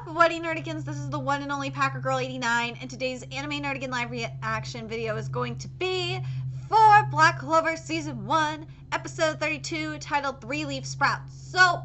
up, What Nerdigans? This is the one and only Packer Girl 89, and today's Anime Nerdigan live reaction video is going to be for Black Clover Season 1, Episode 32, titled 3-Leaf Sprouts. So,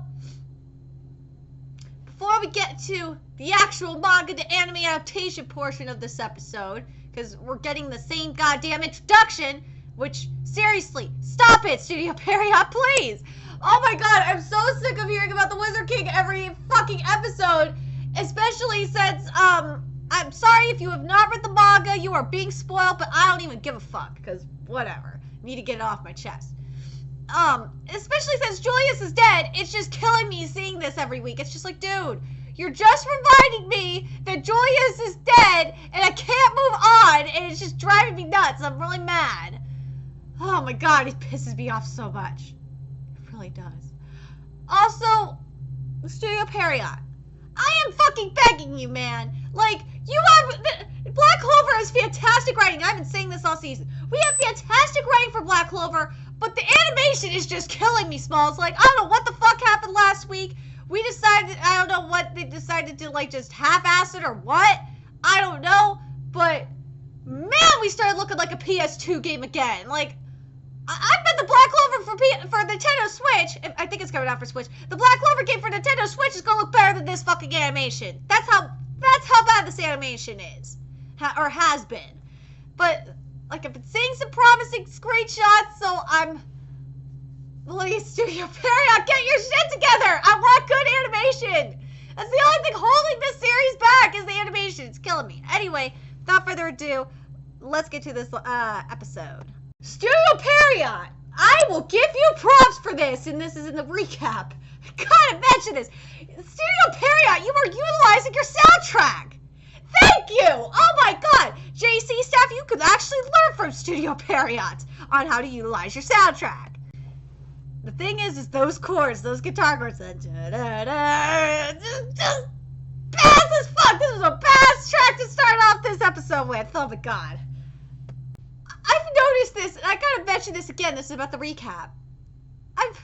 before we get to the actual manga to anime adaptation portion of this episode, because we're getting the same goddamn introduction, which, seriously, stop it, Studio Period, please! Oh my god, I'm so sick of hearing about the Wizard King every fucking episode, especially since, I'm sorry if you have not read the manga, you are being spoiled, but I don't even give a fuck, because whatever. I need to get it off my chest. Especially since Julius is dead, it's just killing me seeing this every week. It's just like, dude, you're just reminding me that Julius is dead, and I can't move on, and it's just driving me nuts. I'm really mad. Oh my god, it pisses me off so much. Really does. Also, Studio Period, I am fucking begging you, man. Like, you have Black Clover has fantastic writing. I've been saying this all season. We have fantastic writing for Black Clover, but the animation is just killing me, Smalls. Like, I don't know what the fuck happened last week. We decided, I don't know what they decided to, like, just half-ass it or what. I don't know, but man, we started looking like a PS2 game again. Like, I bet the Black Clover for Nintendo Switch, I think it's coming out for Switch, the Black Clover game for Nintendo Switch is gonna look better than this fucking animation. That's how bad this animation is. Or has been. But, like, I've been seeing some promising screenshots, so I'm... Please, Studio Period, get your shit together! I want good animation! That's the only thing holding this series back is the animation. It's killing me. Anyway, without further ado, let's get to this episode. Studio Period, I will give you props for this, and this is in the recap. I gotta mention this. Studio Period, you are utilizing your soundtrack. Thank you. Oh my god. JC staff, you could actually learn from Studio Period on how to utilize your soundtrack. The thing is those chords, those guitar chords, just bad as fuck. This was a bad track to start off this episode with. Oh my god. I've noticed this, and I gotta mention this again. This is about the recap. I've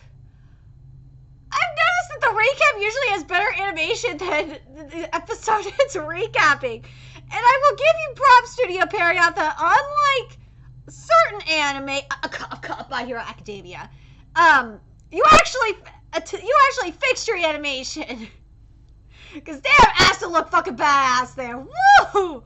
noticed that the recap usually has better animation than the episode it's recapping. And I will give you props, Studio Period, that unlike certain anime, My Hero Academia, you actually fixed your animation. Cause damn, it has to look fucking badass there. Woo!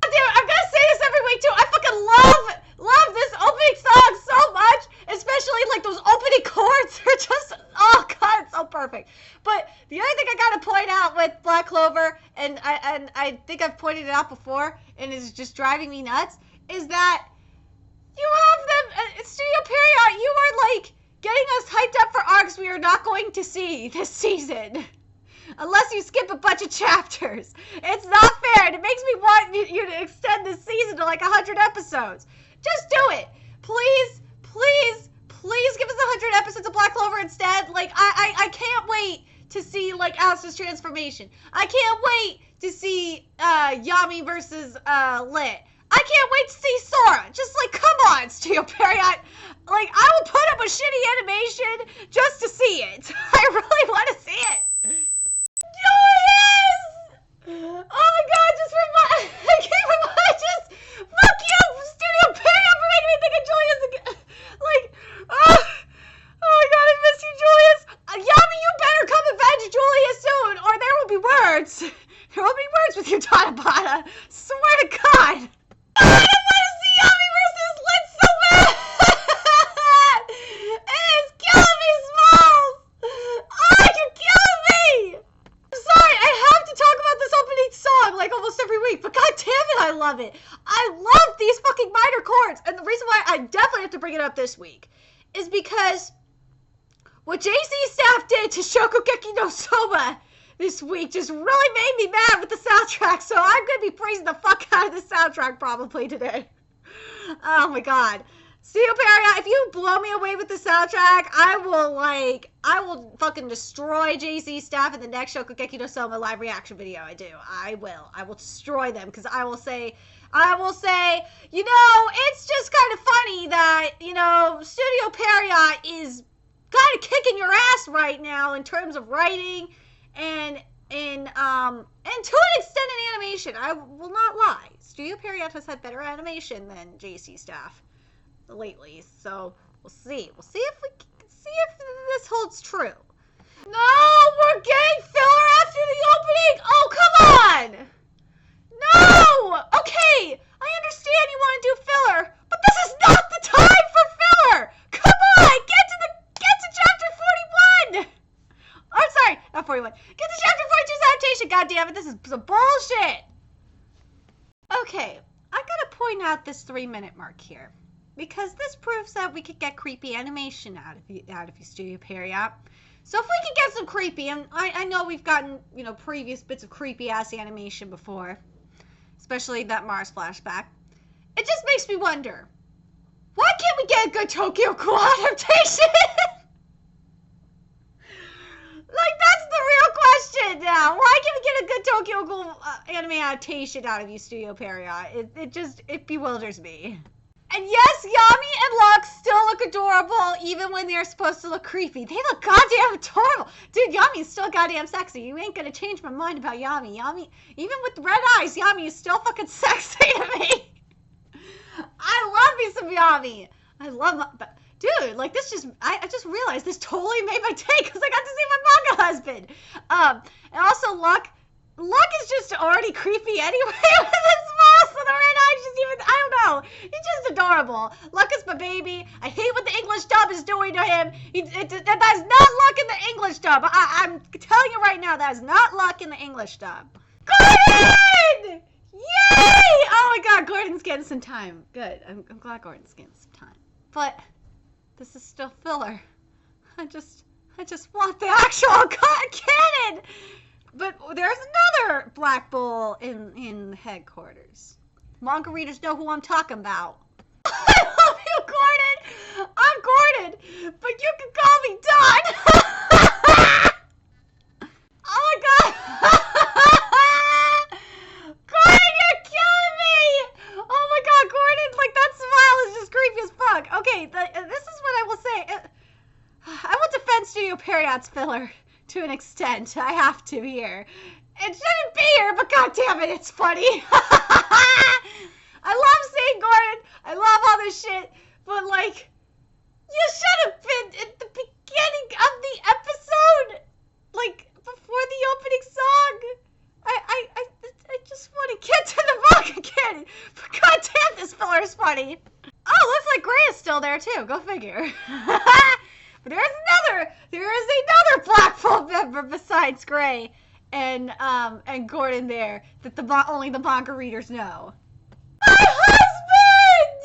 Damn, I'm gonna say this every week too. I fucking love this opening song so much, especially like those opening chords. They're just, oh god, it's so perfect. But the other thing I gotta point out with Black Clover, and I think I've pointed it out before, and it's just driving me nuts, is that you have them, Studio Period, you are like getting us hyped up for arcs we are not going to see this season. Unless you skip a bunch of chapters. It's not fair, and it makes me want you to extend this season to like 100 episodes. Just do it. Please, please, please give us 100 episodes of Black Clover instead. Like, I can't wait to see, like, Alice's transformation. I can't wait to see Yami versus Lit. I can't wait to see Sora. Just, like, come on, Studio Period. Like, I will put up a shitty animation just to see it. I really want to see it. Julius! Oh my god, I keep reminding, fuck you, Studio Period, for making me think of Julius again. Like, oh my god, I miss you, Julius. Yami, you better come avenge Julius soon, or there will be words. There will be words with you, Tanabata. Swear to god. I want to see Yami versus Lit so bad. It is killing me, Smalls. Oh, you're killing me. Sorry, I have to talk about this opening song like almost every week, but god damn it, I love it. I love these fucking minor chords, and the reason why I definitely have to bring it up this week is because what JC staff did to Shokugeki no Soma this week just really made me mad with the soundtrack, so I'm gonna be praising the fuck out of the soundtrack probably today. Oh my god. Studio Period, if you blow me away with the soundtrack, I will fucking destroy JC staff in the next Shokugeki no Soma live reaction video. I will destroy them, because I will say, you know, it's just kind of funny that, you know, Studio Period is kind of kicking your ass right now in terms of writing and and to an extent in animation. I will not lie. Studio Period has had better animation than JC staff lately. So we'll see. We'll see if this holds true. No, we're getting filler after the opening. Oh, come on. No. Okay, I understand you want to do filler, but this is not the time for filler. Come on, get to chapter 41. I'm sorry, not 41. Get to chapter 42's adaptation. God damn it, this is some bullshit. Okay, I gotta point out this 3-minute mark here, because this proves that we could get creepy animation out of you, Studio Period. So if we can get some creepy, and I know we've gotten, previous bits of creepy ass animation before, especially that Mars flashback, it just makes me wonder, why can't we get a good Tokyo Ghoul adaptation? Like, that's the real question now. Why can't we get a good Tokyo Ghoul anime adaptation out of you, Studio Period? It bewilders me. And yes, Yami and Lux still look adorable, even when they're supposed to look creepy. They look goddamn adorable. Dude, Yami's still goddamn sexy. You ain't gonna change my mind about Yami. Yami, even with red eyes, Yami is still fucking sexy to me. I love me some Yami. I love, but dude, like this I just realized this totally made my day because I got to see my manga husband. And also Luck is just already creepy anyway with his smile, so the red eyes just even, I don't know. He's just adorable. Luck is my baby. I hate what the English dub is doing to him. That is not Luck in the English dub. I'm telling you right now, that is not Luck in the English dub. Gordon! Yay! Oh my god, Gordon's getting some time. Good. I'm glad Gordon's getting some time. But this is still filler. I just want the actual canon! But there's another Black Bull in headquarters. Manga readers know who I'm talking about. I love you, Gordon! I'm Gordon, but you can call me Don! Oh my god! Gordon, you're killing me! Oh my god, Gordon, like that smile is just creepy as fuck. Okay, this is what I will say. I will defend Studio Period's filler. To an extent, I have to here. It shouldn't be here, but goddammit, it's funny. I love seeing Gordon. I love all this shit, but like, you should have been at the beginning of the episode, like before the opening song. I just want to get to the manga again. But goddamn, this filler is funny. Oh, looks like Gray is still there too. Go figure. But there is another Black Bull member besides Gray and Gordon there that only the manga readers know. My husband!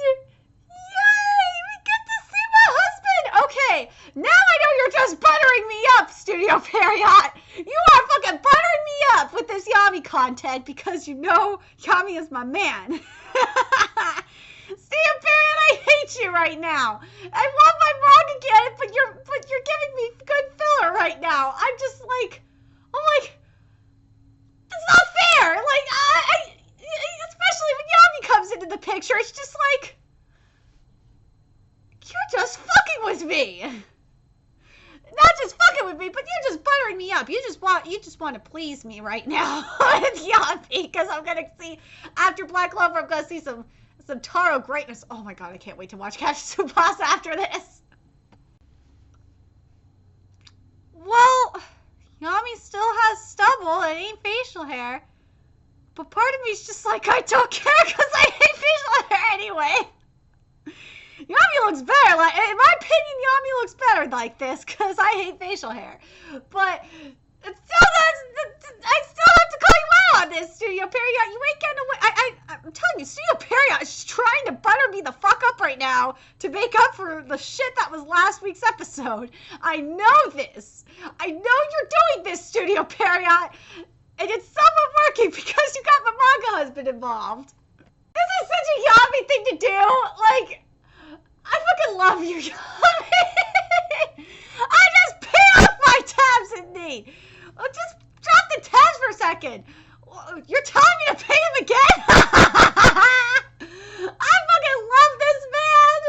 Yay! We get to see my husband! Okay, now I know you're just buttering me up, Studio Period. You are fucking buttering me up with this Yami content because you know Yami is my man. Studio Period, I hate you right now. I want my manga again, but you're giving me good filler right now. I'm just like, it's not fair. Like, I especially when Yami comes into the picture, it's just like, you're just fucking with me. Not just fucking with me, but you're just buttering me up. You just want to please me right now with Yami, because I'm gonna see after Black Clover, I'm gonna see some Taro greatness. Oh my god, I can't wait to watch Catch Tsubasa after this. Well, Yami still has stubble and ain't facial hair. But part of me's just like, I don't care because I hate facial hair anyway. Yami looks better. Like, in my opinion, Yami looks better like this because I hate facial hair. But I still have to call you out on this, Studio Period. You ain't getting away. I'm telling you, Studio Period is trying to butter me the fuck up right now to make up for the shit that was last week's episode. I know this. I know you're doing this, Studio Period. And it's somewhat working because you got my manga husband involved. This is such a Yami thing to do. Like, I fucking love you, Yami. I just pay off my tabs in me. Just drop the tabs for a second. You're telling me to pay him again? I fucking love this man.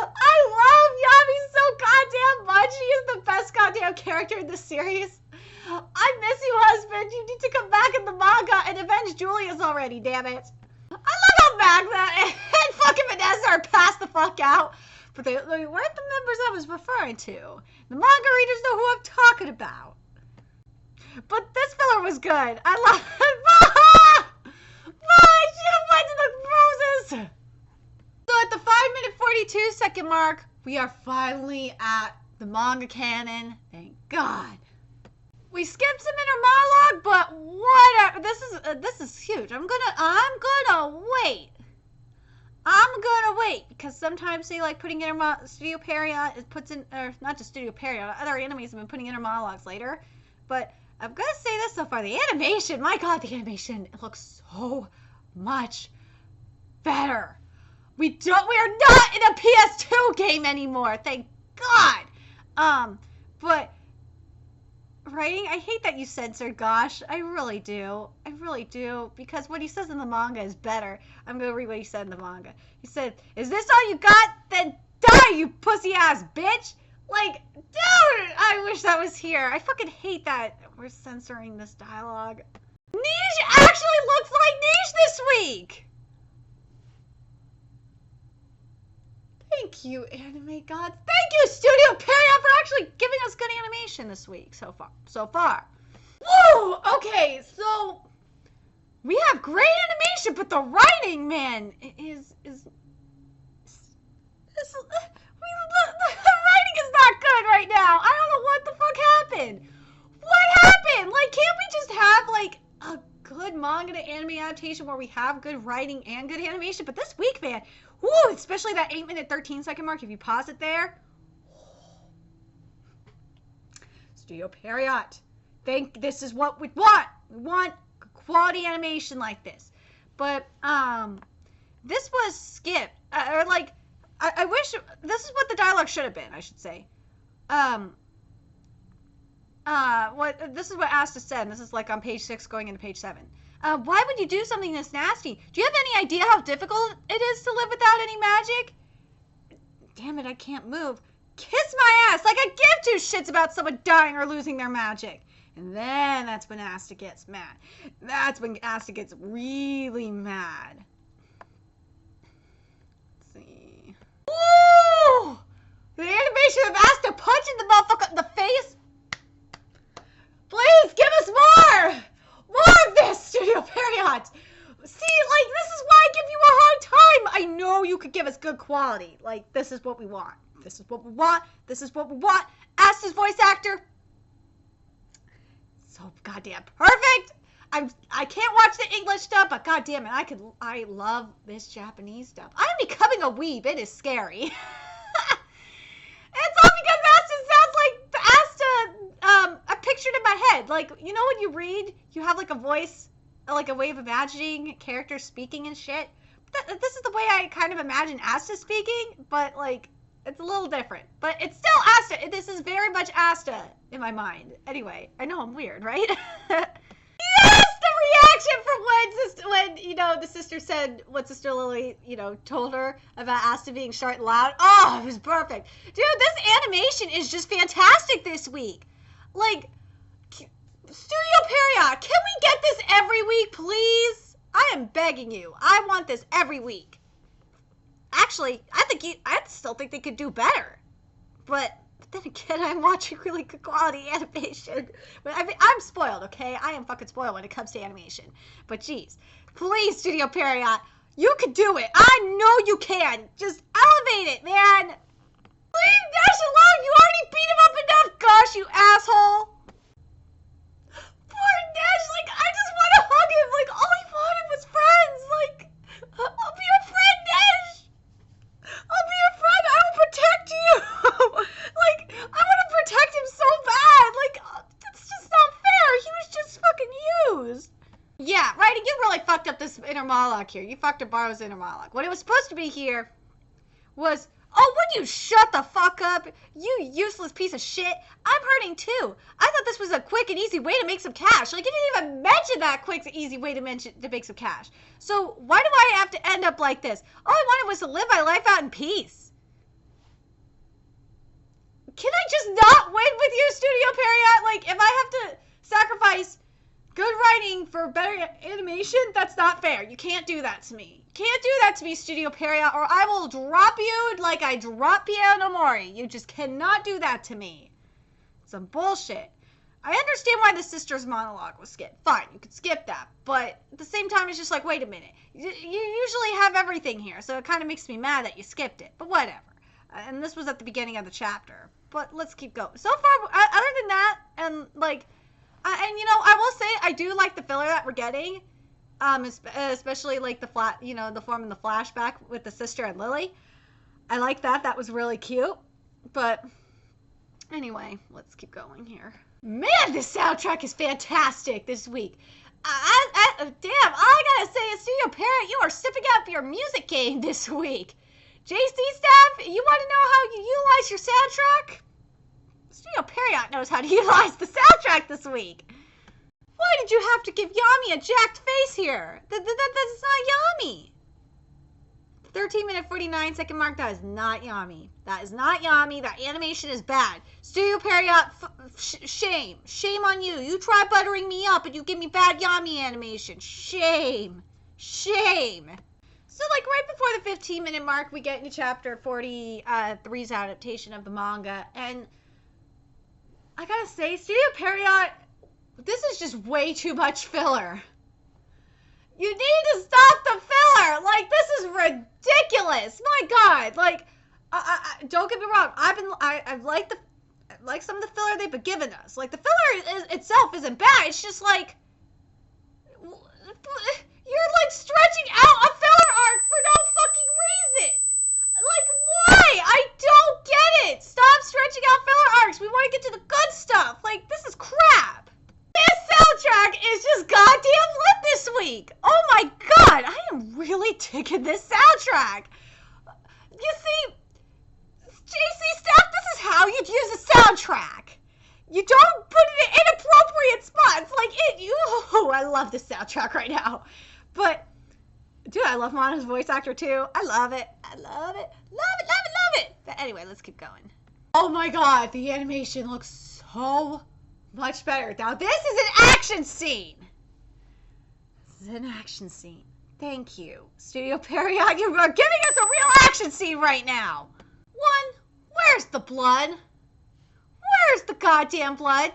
I love Yami so goddamn much. He is the best goddamn character in the series. I miss you, husband. Julia's already, damn it. I love how Magna and fucking Vanessa are passed the fuck out. But they weren't the members I was referring to. The manga readers know who I'm talking about. But this filler was good. I love it. She went to the roses. So at the 5-minute 42-second mark, we are finally at the manga canon. Thank God. We skipped some inner monologue, but whatever. This is huge. I'm gonna wait. Because sometimes they like putting Studio Period or not just Studio Period, other animes have been putting inner monologues later. But I'm gonna say this so far: the animation, my God, the animation, it looks so much better. We are not in a PS2 game anymore, thank God. But writing, I hate that you censored Gosh. I really do, because what he says in the manga is better. I'm gonna read what he said in the manga. He said, "Is this all you got? Then die, you pussy ass bitch!" Like, dude, I wish that was here. I fucking hate that we're censoring this dialogue. Niche actually looks like Niche this week! Thank you, anime gods. Thank you, Studio Period, for actually giving us good animation this week so far. Woo! Okay, so we have great animation, but the writing, man, is the writing is not good right now. I don't know what the fuck happened. What happened? Like, can't we just have like a good manga to anime adaptation where we have good writing and good animation? But this week, man, woo, especially that 8-minute 13-second mark, if you pause it there. Studio Period. This is what we want. We want quality animation like this. But this was skipped. I wish this is what the dialogue should have been, I should say. This is what Asta said. This is like on page 6 going into page 7. Why would you do something this nasty? Do you have any idea how difficult it is to live without any magic? Damn it, I can't move. Kiss my ass! Like I give two shits about someone dying or losing their magic. And then that's when Asta gets mad. That's when Asta gets really mad. Let's see. Woo! The animation of Asta punching the motherfucker in the face. Please give us more! More of this, Studio Period! See, like, this is why I give you a hard time! I know you could give us good quality. Like, this is what we want. This is what we want. This is what we want. Asta's voice actor. So goddamn perfect! I can't watch the English stuff, but goddamn it, I love this Japanese stuff. I'm becoming a weeb. It is scary. It's all because Asta sounds like Asta, I pictured in my head. Like, you know when you read, you have like a voice, like a way of imagining characters speaking and shit? This is the way I kind of imagine Asta speaking, but like, it's a little different. But it's still Asta. This is very much Asta in my mind. Anyway, I know I'm weird, right? Yes! The reaction from when you know, the sister said what Sister Lily, you know, told her about Asta being short and loud. Oh, it was perfect. Dude, this animation is just fantastic this week. Like, Studio Period, can we get this every week, please? I am begging you. I want this every week. Actually, I still think they could do better. But then again, I'm watching really good quality animation. I mean, I'm spoiled, okay? I am fucking spoiled when it comes to animation. But geez, please, Studio Period, you can do it. I know you can. Just elevate it, man. Leave Dash alone. You already beat him up enough. Gosh, you asshole. Poor Dash. Like, I just want to hug him. Like, all he wanted was friends. Like, I'll be your friend, Dash. I'll be your friend. I will protect you. Like, I want to protect him so bad. Like, it's just not fair. He was just fucking used. Yeah, right. You really fucked up this inner monologue here. You fucked up Baro's inner monologue. What it was supposed to be here was, oh, would you shut the fuck up? You useless piece of shit. I'm hurting too. I thought this was a quick and easy way to make some cash. Like, you didn't even mention that quick and easy way to make some cash. So why do I have to end up like this? All I wanted was to live my life out in peace. Can I just not win with you, Studio Period? Like, if I have to sacrifice good writing for better animation? That's not fair. You can't do that to me. You can't do that to me, Studio Period, or I will drop you like I drop Piano Mori. You just cannot do that to me. Some bullshit. I understand why the sister's monologue was skipped. Fine, you could skip that. But at the same time, it's just like, wait a minute. You usually have everything here, so it kind of makes me mad that you skipped it. But whatever. And this was at the beginning of the chapter. But let's keep going. So far, other than that, and like, and you know, I will say I do like the filler that we're getting, especially like the the form in the flashback with the sister and Lily. I like that. That was really cute. But anyway, let's keep going here. Man, this soundtrack is fantastic this week. Damn, all I gotta say is, Studio Parrot, you are stepping up your music game this week. JC staff, you want to know how you utilize your soundtrack? Studio Period knows how to utilize the soundtrack this week. Why did you have to give Yami a jacked face here? That's not Yami. 13-minute 49-second mark, that is not Yami. That is not Yami. That animation is bad. Studio Period, shame. Shame on you. You try buttering me up and you give me bad Yami animation. Shame. Shame. So, like, right before the 15-minute mark, we get into chapter 43's adaptation of the manga. And I gotta say, Studio Period, this is just way too much filler. You need to stop the filler. Like, this is ridiculous. My God. Like, don't get me wrong. I've liked some of the filler they've been giving us. Like, the filler itself isn't bad. It's just like, you're like stretching out a filler arc for no fucking reason. Like, why? I don't get it. Stop stretching out filler arcs. We want to get to the good stuff. Like, this is crap. This soundtrack is just goddamn lit this week. Oh my God, I am really digging this soundtrack. You see, JC staff, this is how you'd use a soundtrack. You don't put it in inappropriate spots. Like, I love this soundtrack right now. But, dude, I love Mana's voice actor too. I love it. I love it. Love it, love it, love it. But anyway, let's keep going. Oh my God, the animation looks so much better. Now, this is an action scene. This is an action scene. Thank you. Studio Period, you are giving us a real action scene right now. One, where's the blood? Where's the goddamn blood?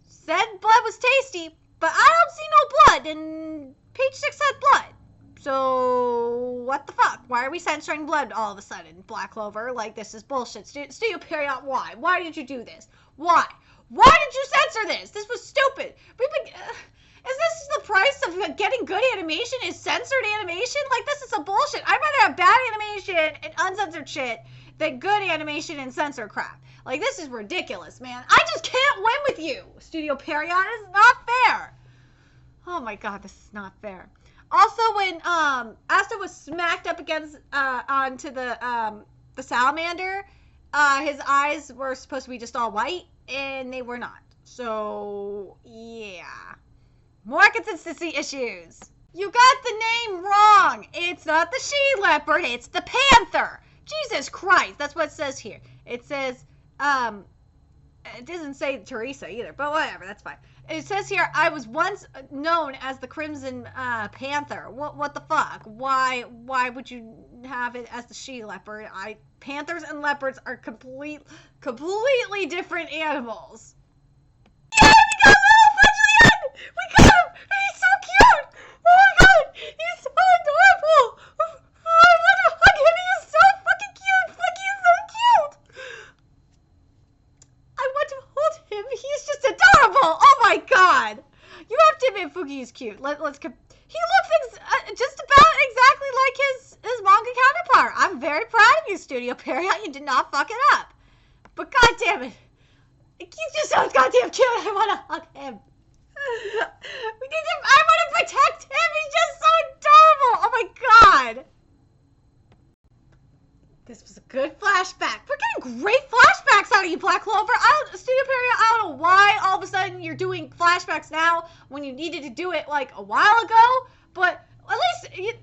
Said blood was tasty, but I don't see no blood, and page 6 had blood. So, what the fuck? Why are we censoring blood all of a sudden, Black Clover? Like, this is bullshit. Studio Period, why? Why did you do this? Why? Why did you censor this? This was stupid. Is this the price of getting good animation? Is censored animation? Like, this is some bullshit. I'd rather have bad animation and uncensored shit than good animation and censored crap. Like, this is ridiculous, man. I just can't win with you, Studio Period. This is not fair. Oh my God, this is not fair. Also, when Asta was smacked up against onto the salamander, his eyes were supposed to be just all white, and they were not. So, yeah. More consistency issues. You got the name wrong. It's not the she-leopard, it's the panther. Jesus Christ, that's what it says here. It says, it doesn't say Teresa either, but whatever, that's fine. It says here, I was once known as the Crimson Panther. What the fuck? Why would you have it as the she-leopard? Panthers and leopards are completely different animals. Yeah, we got little Fudgelian! We got him! He's so cute! Oh my God! He's so adorable! I want to hug him! He is so fucking cute! Fuck, he is so cute! I want to hold him. He's just adorable! Oh my God! You have to admit Fuki is cute. He looks just about exactly like his manga counterpart. I'm very proud of you, Studio Period. You did not fuck it up. But God damn it. He's just so goddamn cute. I want to hug him. I want to protect him. He's just so adorable. Oh my God. This was a good flashback. We're getting great flashbacks out of you, Black Clover. Studio Period, I don't know why all of a sudden you're doing flashbacks now when you needed to do it like a while ago. But at least,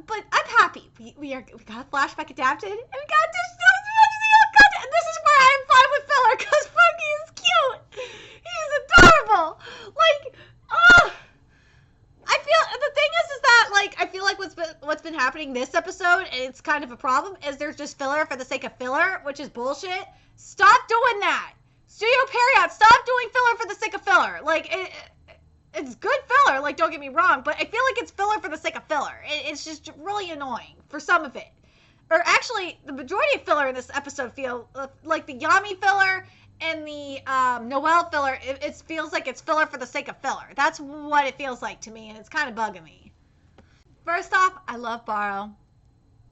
but I'm happy. We got a flashback adapted, and we got this content. And this is why I'm fine with filler, because Funky is cute. He's adorable. Like, happening this episode, and it's kind of a problem, is there's just filler for the sake of filler, which is bullshit. Stop doing that. Studio Period, stop doing filler for the sake of filler. Like, it's good filler, like, don't get me wrong, but I feel like it's filler for the sake of filler. It's just really annoying for some of it. Or actually, the majority of filler in this episode feel like the Yami filler and the Noelle filler, it feels like it's filler for the sake of filler. That's what it feels like to me, and it's kind of bugging me. First off, I love Barrow.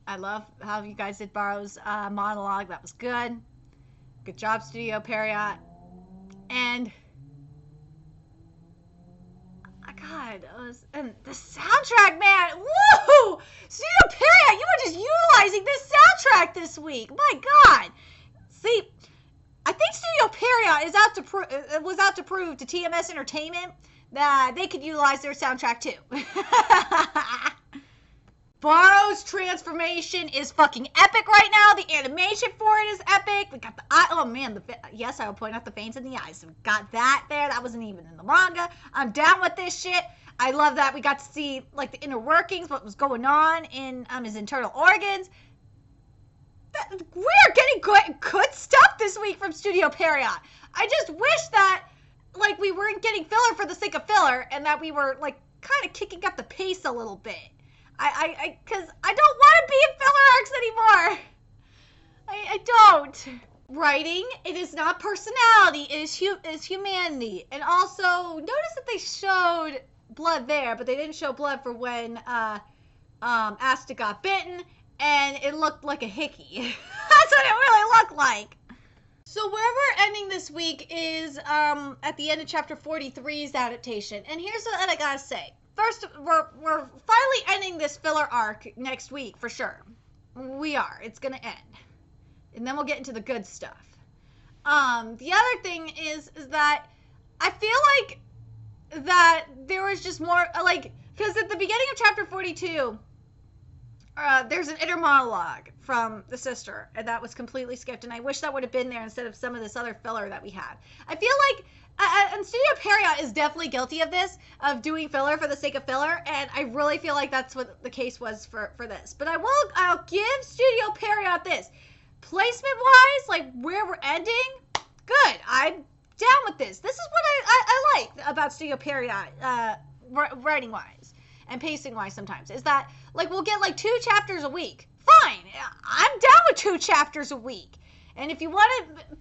I love how you guys did Barrow's monologue. That was good. Good job, Studio Period. And God, and the soundtrack, man, woo! Studio Period, you were just utilizing this soundtrack this week. My God. See, I think Studio Period was out to prove to TMS Entertainment that they could utilize their soundtrack too. Barrow's transformation is fucking epic right now. The animation for it is epic. We got the eye. Oh man, yes, I will point out the veins in the eyes. We got that there. That wasn't even in the manga. I'm down with this shit. I love that we got to see like the inner workings, what was going on in his internal organs. We're getting good stuff this week from Studio Period. I just wish that like we weren't getting filler for the sake of filler, and that we were like kind of kicking up the pace a little bit. Because I don't want to be in filler arcs anymore. I don't. Writing, it is not personality, it is humanity. And also, notice that they showed blood there, but they didn't show blood for when Asta got bitten, and it looked like a hickey. That's what it really looked like. So where we're ending this week is at the end of chapter 43's adaptation. And here's what I gotta say. First, we're finally ending this filler arc next week, for sure. We are. It's going to end. And then we'll get into the good stuff. The other thing is that I feel like that there was just more, like, because at the beginning of chapter 42, there's an inner monologue from the sister, and that was completely skipped, and I wish that would have been there instead of some of this other filler that we had. I feel like and Studio Period is definitely guilty of this, of doing filler for the sake of filler, and I really feel like that's what the case was for this. But I'll give Studio Period this. Placement-wise, like where we're ending, good. I'm down with this. This is what I like about Studio Period, writing-wise and pacing-wise sometimes, is that like we'll get like 2 chapters a week. Fine. I'm down with 2 chapters a week. And if you want to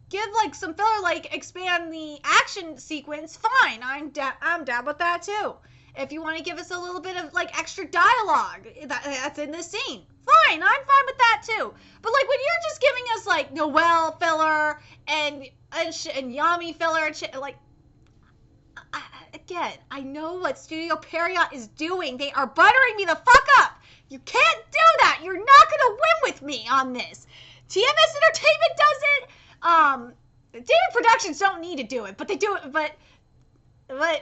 give like some filler, like expand the action sequence, fine. I'm down with that too. If you want to give us a little bit of like extra dialogue that's in this scene, fine. I'm fine with that too. But like when you're just giving us like Noelle filler and Yami filler and shit, like again, I know what Studio Period is doing. They are buttering me the fuck up. You can't do that. You're not gonna win with me on this. TMS Entertainment does it. David Productions don't need to do it, but they do it, but they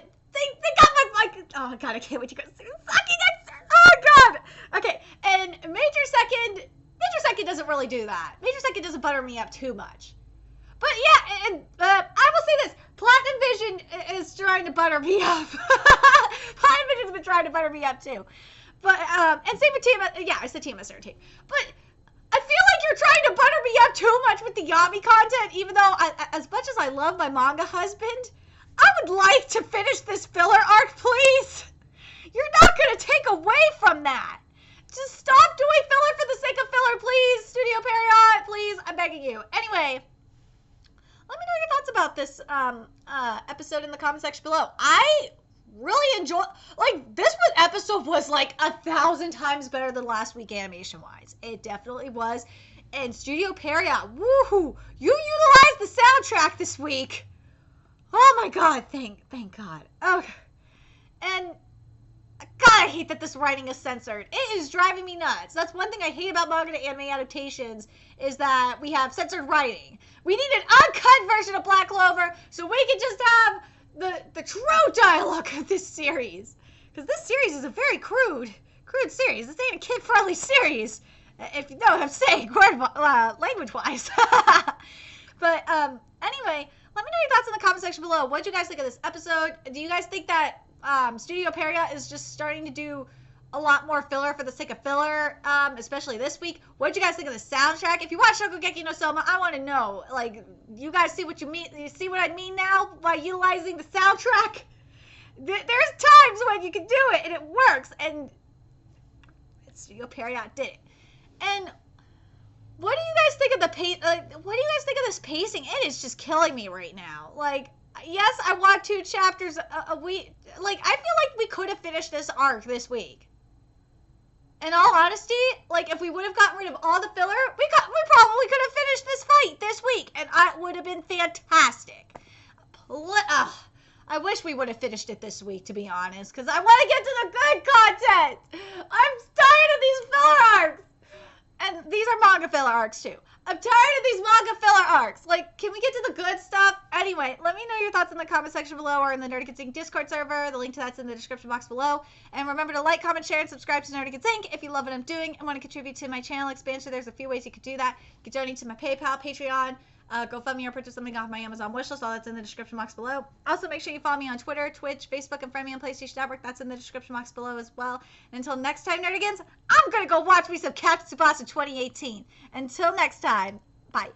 got my, oh god, I can't wait to go see oh god! Okay, and Major Second doesn't really do that. Major Second doesn't butter me up too much. But yeah, and I will say this, Platinum Vision is trying to butter me up. Platinum Vision's been trying to butter me up too. But, and same with TMS, yeah, I said TMS Entertainment. But I feel like you're trying to butter me up too much with the Yami content, even though, as much as I love my manga husband, I would like to finish this filler arc, please. You're not going to take away from that. Just stop doing filler for the sake of filler, please. Studio Period, please. I'm begging you. Anyway, let me know your thoughts about this episode in the comment section below. I really enjoy, like, this episode was like 1,000 times better than last week animation wise. It definitely was. And Studio Period, woohoo, you utilized the soundtrack this week. Oh my god, thank god. Okay. And god, I hate that this writing is censored. It is driving me nuts. That's one thing I hate about manga to anime adaptations, is that we have censored writing. We need an uncut version of Black Clover so we can just have the true dialogue of this series. Because this series is a very crude series. This ain't a kid-friendly series, if you know what I'm saying, language-wise. But anyway, let me know your thoughts in the comment section below. What did you guys think of this episode? Do you guys think that Studio Period is just starting to do a lot more filler for the sake of filler, especially this week. What did you guys think of the soundtrack? If you watch Shokugeki no Soma, I want to know. Like, you guys see what you mean? You see what I mean now by utilizing the soundtrack? There's times when you can do it and it works, and Studio Period did it. And what do you guys think of the pace? What do you guys think of this pacing? It is just killing me right now. Like, yes, I want 2 chapters a week. Like, I feel like we could have finished this arc this week. In all honesty, like, if we would have gotten rid of all the filler, we probably could have finished this fight this week, and it would have been fantastic. I wish we would have finished it this week, to be honest, because I want to get to the good content. I'm tired of these filler arcs. And these are manga filler arcs, too. I'm tired of these manga filler arcs. Like, can we get to the good stuff? Anyway, let me know your thoughts in the comment section below or in the Nerdy Kids Inc. Discord server. The link to that's in the description box below. And remember to like, comment, share, and subscribe to Nerdy Kids Inc. if you love what I'm doing and want to contribute to my channel expansion. There's a few ways you could do that. You can donate to my PayPal, Patreon, GoFundMe, or purchase something off my Amazon wishlist. All that's in the description box below. Also, make sure you follow me on Twitter, Twitch, Facebook, and friend me on PlayStation Network. That's in the description box below as well. And until next time, Nerdigans, I'm going to go watch me some Captain Tsubasa 2018. Until next time, bye.